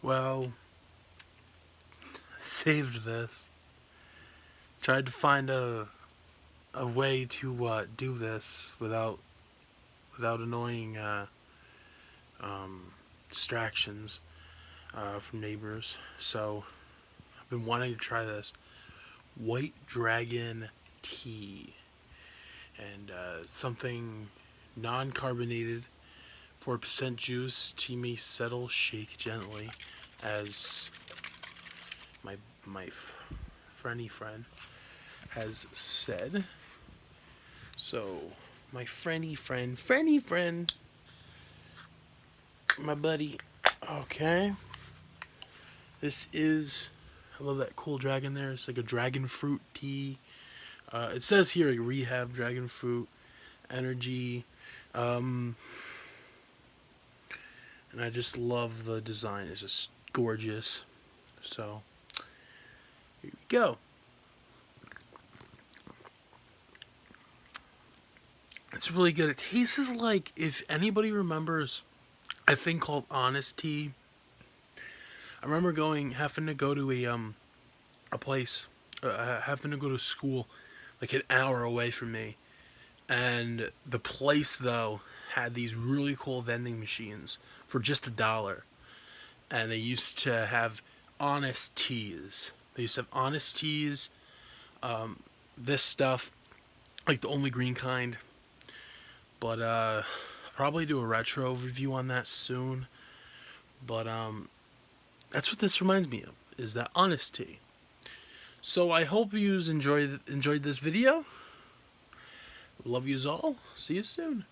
Well, saved this. Tried to find a way to do this without annoying distractions from neighbors. So I've been wanting to try this white dragon tea and something non-carbonated, 4% juice. Tea may settle, shake gently, as my friendy friend has said. So my friendy friend, my buddy. Okay, this is. I love that cool dragon there. It's like a dragon fruit tea. It says here like Rehab dragon fruit energy. And I just love the design. It's just gorgeous. So here we go. It's really good. It tastes like, if anybody remembers a thing called Honest Tea. I remember having to go to a place, having to go to school, like an hour away from me, and the place though had these really cool vending machines for just $1, and they used to have honest teas. They used to have honest teas, this stuff, like the only green kind. But I'll probably do a retro review on that soon. But that's what this reminds me of, is that honesty. So I hope you enjoyed this video. Love yous all. See you soon.